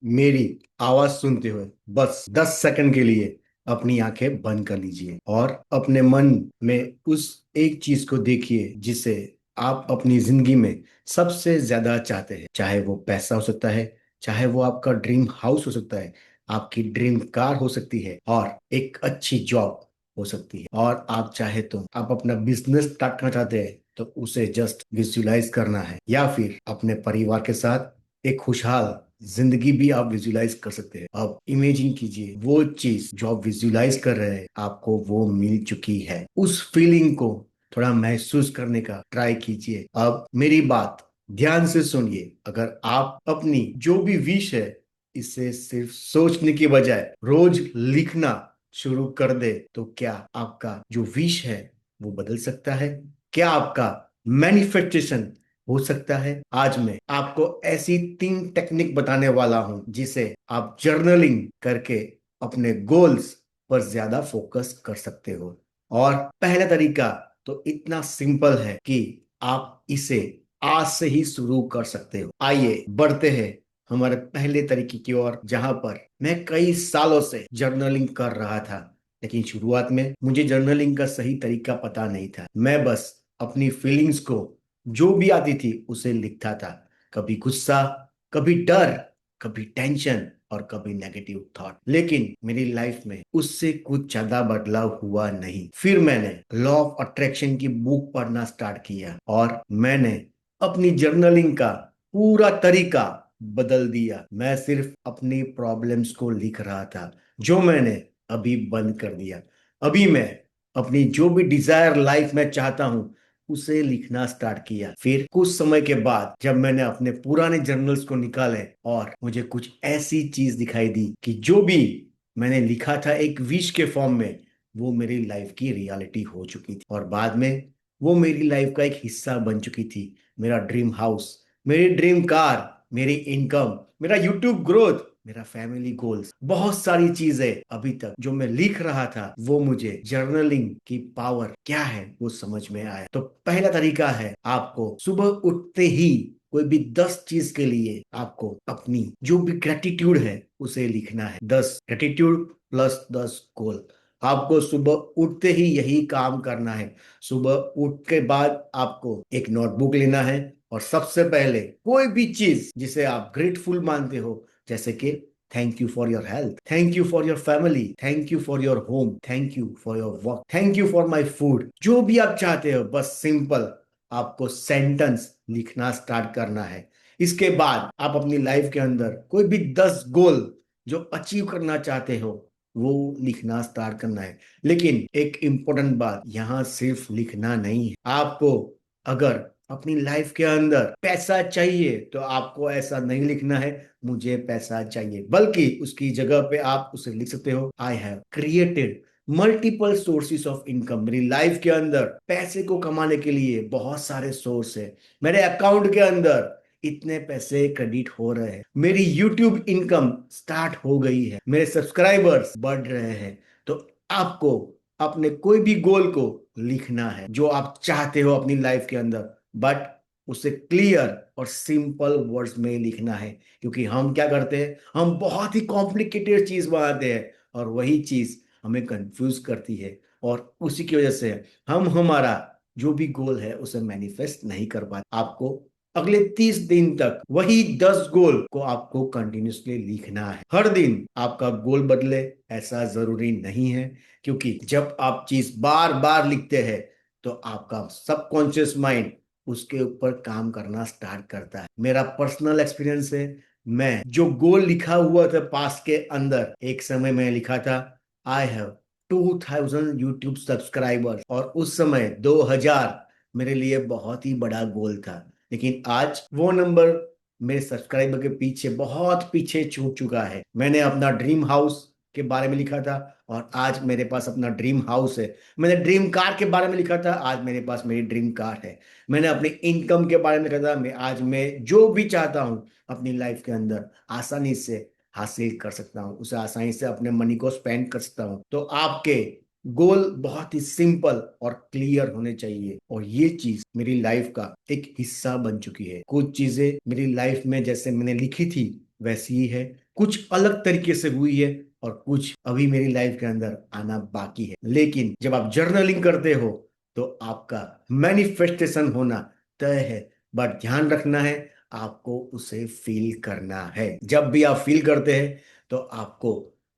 मेरी आवाज सुनते हुए बस 10 सेकंड के लिए अपनी आंखें बंद कर लीजिए और अपने मन में उस एक चीज को देखिए जिसे आप अपनी जिंदगी में सबसे ज्यादा चाहते हैं। चाहे वो पैसा हो सकता है, चाहे वो आपका ड्रीम हाउस हो सकता है, आपकी ड्रीम कार हो सकती है, और एक अच्छी जॉब हो सकती है। और आप चाहे तो आप अपना बिजनेस स्टार्ट करना चाहते हैं तो उसे जस्ट विजुलाइज करना है, या फिर अपने परिवार के साथ एक खुशहाल जिंदगी भी आप विजुलाइज कर सकते हैं। अब इमेजिन कीजिए वो चीज जो आप विजुलाइज कर रहे हैं आपको वो मिल चुकी है। उस फीलिंग को थोड़ा महसूस करने का ट्राई कीजिए। अब मेरी बात ध्यान से सुनिए। अगर आप अपनी जो भी विश है इसे सिर्फ सोचने की बजाय रोज लिखना शुरू कर दे तो क्या आपका जो विश है वो बदल सकता है? क्या आपका मैनिफेस्टेशन हो सकता है? आज मैं आपको ऐसी 3 टेक्निक बताने वाला हूं जिसे आप जर्नलिंग करके अपने गोल्स पर ज्यादा फोकस कर सकते हो। और पहला तरीका तो इतना सिंपल है कि आप इसे आज से ही शुरू कर सकते हो। आइए बढ़ते हैं हमारे पहले तरीके की ओर, जहां पर मैं कई सालों से जर्नलिंग कर रहा था। लेकिन शुरुआत में मुझे जर्नलिंग का सही तरीका पता नहीं था। मैं बस अपनी फीलिंग्स को जो भी आती थी उसे लिखता था। कभी गुस्सा, कभी डर, कभी टेंशन और कभी नेगेटिव थॉट। लेकिन मेरी लाइफ में उससे कुछ ज्यादा बदलाव हुआ नहीं। फिर मैंने लॉ ऑफ अट्रैक्शन की बुक पढ़ना स्टार्ट किया और मैंने अपनी जर्नलिंग का पूरा तरीका बदल दिया। मैं सिर्फ अपनी प्रॉब्लम्स को लिख रहा था, जो मैंने अभी बंद कर दिया। अभी मैं अपनी जो भी डिजायर लाइफ में चाहता हूं उसे लिखना स्टार्ट किया। फिर कुछ समय के बाद जब मैंने अपने पुराने जर्नल्स को निकाले और मुझे कुछ ऐसी चीज दिखाई दी कि जो भी मैंने लिखा था एक विश के फॉर्म में, वो मेरी लाइफ की रियलिटी हो चुकी थी। और बाद में वो मेरी लाइफ का एक हिस्सा बन चुकी थी। मेरा ड्रीम हाउस, मेरी ड्रीम कार, मेरी इनकम, मेरा यूट्यूब ग्रोथ, मेरा फैमिली गोल्स, बहुत सारी चीजें अभी तक जो मैं लिख रहा था वो मुझे जर्नलिंग की पावर क्या है वो समझ में आया। तो पहला तरीका है आपको सुबह उठते ही कोई भी 10 चीज के लिए आपको अपनी जो भी ग्रेटिट्यूड है उसे लिखना है। 10 ग्रेटिट्यूड प्लस 10 गोल। आपको सुबह उठते ही यही काम करना है। सुबह उठ के बाद आपको एक नोटबुक लेना है और सबसे पहले कोई भी चीज जिसे आप ग्रेटफुल मानते हो, जैसे कि thank you for your health, thank you for your family, thank you for your home, thank you for your work, thank you for my food, जो भी आप चाहते हो बस सिंपल आपको सेंटेंस लिखना स्टार्ट करना है। इसके बाद आप अपनी लाइफ के अंदर कोई भी 10 गोल जो अचीव करना चाहते हो वो लिखना स्टार्ट करना है। लेकिन एक इंपॉर्टेंट बात, यहाँ सिर्फ लिखना नहीं है। आपको अगर अपनी लाइफ के अंदर पैसा चाहिए तो आपको ऐसा नहीं लिखना है मुझे पैसा चाहिए, बल्कि उसकी जगह पे आप उसे लिख सकते हो I have created multiple sources of income. मेरी लाइफ के अंदर पैसे को कमाने के लिए बहुत सारे सोर्स है। मेरे अकाउंट के अंदर इतने पैसे क्रेडिट हो रहे हैं, मेरी यूट्यूब इनकम स्टार्ट हो गई है, मेरे सब्सक्राइबर्स बढ़ रहे हैं। तो आपको अपने कोई भी गोल को लिखना है जो आप चाहते हो अपनी लाइफ के अंदर, बट उसे क्लियर और सिंपल वर्ड्स में लिखना है। क्योंकि हम क्या करते हैं, हम बहुत ही कॉम्प्लिकेटेड चीज बनाते हैं और वही चीज हमें कंफ्यूज करती है, और उसी की वजह से हम हमारा जो भी गोल है उसे मैनिफेस्ट नहीं कर पाते। आपको अगले 30 दिन तक वही 10 गोल को आपको कंटिन्यूसली लिखना है। हर दिन आपका गोल बदले ऐसा जरूरी नहीं है, क्योंकि जब आप चीज बार बार लिखते हैं तो आपका सबकॉन्शियस माइंड उसके ऊपर काम करना स्टार्ट करता है। मेरा पर्सनल एक्सपीरियंस है, मैं जो गोल लिखा हुआ था पास्ट के अंदर, एक समय में लिखा था आई हैव 2000 यूट्यूब सब्सक्राइबर्स, और उस समय 2000 मेरे लिए बहुत ही बड़ा गोल था। लेकिन आज वो नंबर मेरे सब्सक्राइबर के पीछे बहुत पीछे छूट चुका है। मैंने अपना ड्रीम हाउस के बारे में लिखा था और आज मेरे पास अपना ड्रीम हाउस है। मैंने ड्रीम कार के बारे में लिखा था, आज मेरे पास मेरी ड्रीम कार है। मैंने अपनी इनकम के बारे में लिखा था, मैं आज मैं जो भी चाहता हूँ अपनी लाइफ के अंदर आसानी से हासिल कर सकता हूँ, उसे आसानी से अपने मनी को स्पेंड कर सकता हूँ। तो आपके गोल बहुत ही सिंपल और क्लियर होने चाहिए, और ये चीज मेरी लाइफ का एक हिस्सा बन चुकी है। कुछ चीजें मेरी लाइफ में जैसे मैंने लिखी थी वैसी ही है, कुछ अलग तरीके से हुई है और कुछ अभी मेरी लाइफ के अंदर आना बाकी है। लेकिन जब आप जर्नलिंग करते हो तो आपका मैनिफेस्टेशन होना तय है। बट ध्यान रखना है, आपको उसे फील करना है। जब भी आप फील करते हैं तो आपको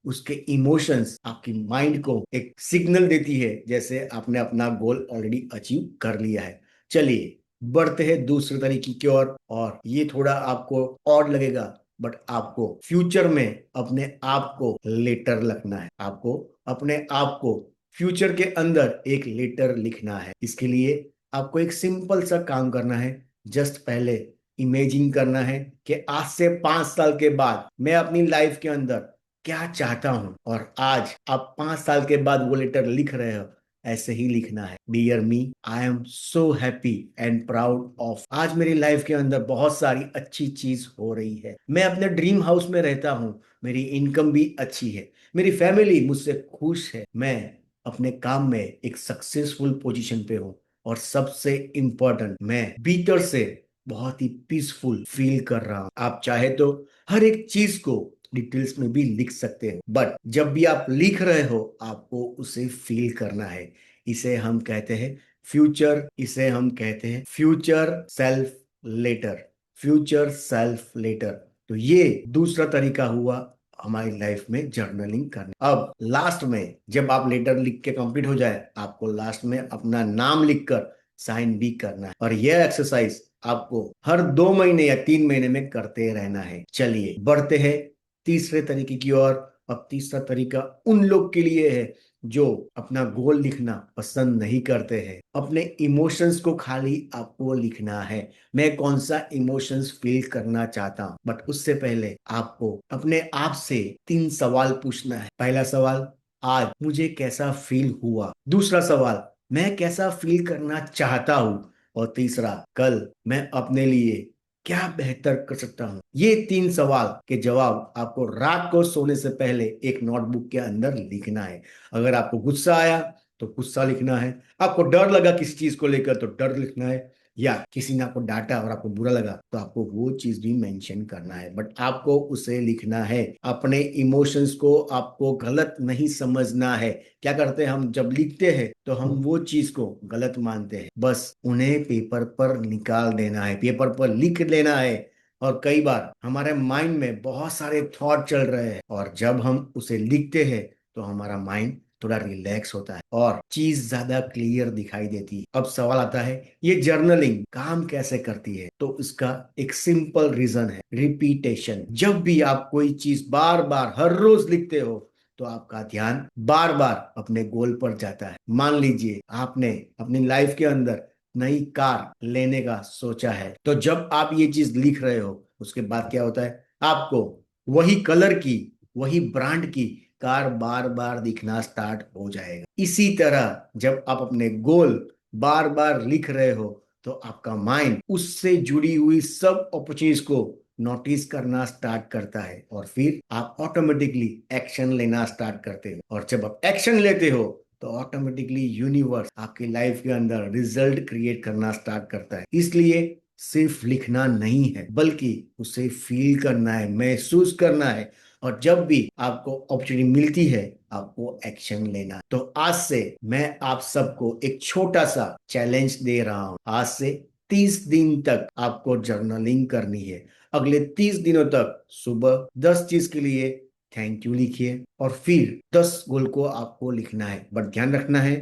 उसके इमोशंस आपकी माइंड को एक सिग्नल देती है, जैसे आपने अपना गोल ऑलरेडी अचीव कर लिया है। चलिए बढ़ते हैं दूसरे तरीके की ओर, और ये थोड़ा आपको और लगेगा, बट आपको फ्यूचर में अपने आप को लेटर लिखना है। आपको अपने आप को फ्यूचर के अंदर एक लेटर लिखना है। इसके लिए आपको एक सिंपल सा काम करना है। जस्ट पहले इमेजिन करना है कि आज से 5 साल के बाद मैं अपनी लाइफ के अंदर क्या चाहता हूं, और आज आप 5 साल के बाद वो लेटर लिख रहे हो। ऐसे ही लिखना है, dear me, I am so happy and proud of. आज मेरी लाइफ के अंदर बहुत सारी अच्छी चीज हो रही है। मैं अपने ड्रीम हाउस में रहता हूँ, मेरी इनकम भी अच्छी है, मेरी फैमिली मुझसे खुश है, मैं अपने काम में एक सक्सेसफुल पोजीशन पे हूँ, और सबसे इम्पोर्टेंट, मैं भीतर से बहुत ही पीसफुल फील कर रहा हूँ। आप चाहे तो हर एक चीज को डिटेल्स में भी लिख सकते हो, बट जब भी आप लिख रहे हो आपको उसे फील करना है। इसे हम कहते हैं फ्यूचर, इसे हम कहते हैं future self letter. Future self letter. तो ये दूसरा तरीका हुआ हमारी लाइफ में जर्नलिंग करना। अब लास्ट में जब आप लेटर लिख के कंप्लीट हो जाए, आपको लास्ट में अपना नाम लिखकर साइन भी करना है, और यह एक्सरसाइज आपको हर 2 महीने या 3 महीने में करते रहना है। चलिए बढ़ते हैं तीसरे तरीके की ओर। अब तीसरा तरीका उन लोग के लिए है जो अपना गोल लिखना पसंद नहीं करते हैं। अपने इमोशंस को खाली आपको लिखना है। मैं कौन सा इमोशंस फील करना चाहता हूं, बट उससे पहले आपको अपने आप से 3 सवाल पूछना है। पहला सवाल, आज मुझे कैसा फील हुआ। दूसरा सवाल, मैं कैसा फील करना चाहता हूं। और तीसरा, कल मैं अपने लिए क्या बेहतर कर सकता हूं। ये 3 सवाल के जवाब आपको रात को सोने से पहले एक नोटबुक के अंदर लिखना है। अगर आपको गुस्सा आया तो गुस्सा लिखना है, आपको डर लगा किसी चीज को लेकर तो डर लिखना है, या किसी ने आपको डांटा और आपको बुरा लगा तो आपको वो चीज भी मेंशन करना है, बट आपको उसे लिखना है। अपने इमोशंस को आपको गलत नहीं समझना है। क्या करते हैं हम, जब लिखते हैं तो हम वो चीज को गलत मानते हैं, बस उन्हें पेपर पर निकाल देना है, पेपर पर लिख लेना है। और कई बार हमारे माइंड में बहुत सारे थॉट चल रहे हैं, और जब हम उसे लिखते हैं तो हमारा माइंड थोड़ा रिलैक्स होता है और चीज ज्यादा क्लियर दिखाई देती है। अब सवाल आता है, ये जर्नलिंग काम कैसे करती है। तो इसका एक सिंपल रीजन है, रिपीटेशन। जब भी आप कोई चीज बार बार हर रोज लिखते हो तो आपका ध्यान बार बार अपने गोल पर जाता है। मान लीजिए आपने अपनी लाइफ के अंदर नई कार लेने का सोचा है, तो जब आप ये चीज लिख रहे हो उसके बाद क्या होता है, आपको वही कलर की, वही ब्रांड की कार बार बार दिखना स्टार्ट हो जाएगा। इसी तरह जब आप अपने गोल बार बार लिख रहे हो तो आपका माइंड उससे जुड़ी हुई सब अपॉर्चुनिटीज को नोटिस करना स्टार्ट करता है, और फिर आप ऑटोमेटिकली एक्शन लेना स्टार्ट करते हो। और जब आप एक्शन लेते हो तो ऑटोमेटिकली यूनिवर्स आपकी लाइफ के अंदर रिजल्ट क्रिएट करना स्टार्ट करता है। इसलिए सिर्फ लिखना नहीं है, बल्कि उसे फील करना है, महसूस करना है, और जब भी आपको अपॉर्चुनिटी मिलती है आपको एक्शन लेना। तो आज से मैं आप सबको एक छोटा सा चैलेंज दे रहा हूं। आज से 30 दिन तक आपको जर्नलिंग करनी है। अगले 30 दिनों तक सुबह 10 चीज के लिए थैंक यू लिखिए, और फिर 10 गोल को आपको लिखना है। बट ध्यान रखना है,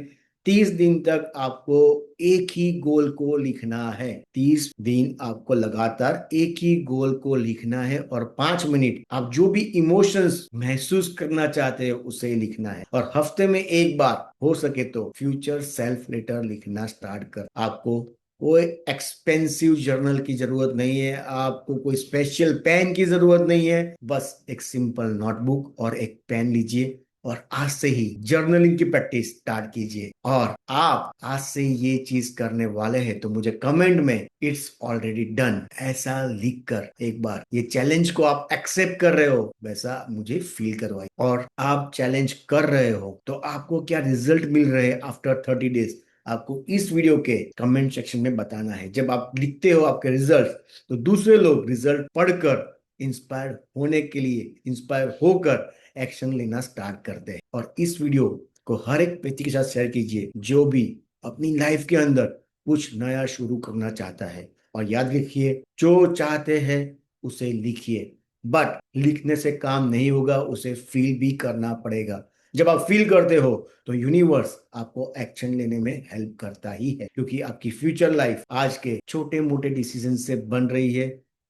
30 दिन तक आपको एक ही गोल को लिखना है। 30 दिन आपको लगातार एक ही गोल को लिखना है, और 5 मिनट आप जो भी इमोशंस महसूस करना चाहते हो उसे लिखना है। और हफ्ते में एक बार हो सके तो फ्यूचर सेल्फ लेटर लिखना स्टार्ट कर। आपको कोई एक्सपेंसिव जर्नल की जरूरत नहीं है, आपको कोई स्पेशल पेन की जरूरत नहीं है, बस एक सिंपल नोटबुक और एक पेन लीजिए, और आज से ही जर्नलिंग की प्रैक्टिस स्टार्ट कीजिए। और आप आज से ये चीज करने वाले हैं तो मुझे कमेंट में इट्स ऑलरेडी डन ऐसा लिख कर एक बार ये चैलेंज को आप एक्सेप्ट कर रहे हो वैसा मुझे फील करवाइए। और आप चैलेंज कर रहे हो तो आपको क्या रिजल्ट मिल रहे हैं आफ्टर 30 डेज, आपको इस वीडियो के कमेंट सेक्शन में बताना है। जब आप लिखते हो आपके रिजल्ट तो दूसरे लोग रिजल्ट पढ़कर इंस्पायर होने के लिए, इंस्पायर होकर एक्शन लेना स्टार्ट करते हैं। और इस वीडियो को हर एक व्यक्ति के साथ शेयर कीजिए जो भी अपनी लाइफ के अंदर कुछ नया शुरू करना चाहता है। और याद रखिए, जो चाहते हैं उसे लिखिए, बट लिखने से काम नहीं होगा, उसे फील भी करना पड़ेगा। जब आप फील करते हो तो यूनिवर्स आपको एक्शन लेने में हेल्प करता ही है, क्योंकि आपकी फ्यूचर लाइफ आज के छोटे मोटे डिसीजन से बन रही है।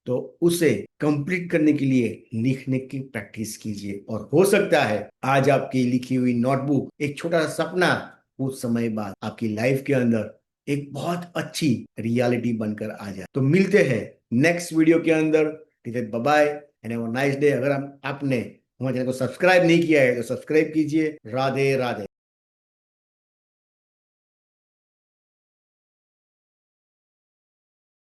तो उसे कंप्लीट करने के लिए लिखने की प्रैक्टिस कीजिए, और हो सकता है आज आपकी लिखी हुई नोटबुक एक छोटा सा सपना कुछ समय बाद आपकी लाइफ के अंदर एक बहुत अच्छी रियलिटी बनकर आ जाए। तो मिलते हैं नेक्स्ट वीडियो के अंदर। ठीक है, bye bye and have a nice day. अगर आपने हमारे चैनल को सब्सक्राइब नहीं किया है तो सब्सक्राइब कीजिए। राधे राधे।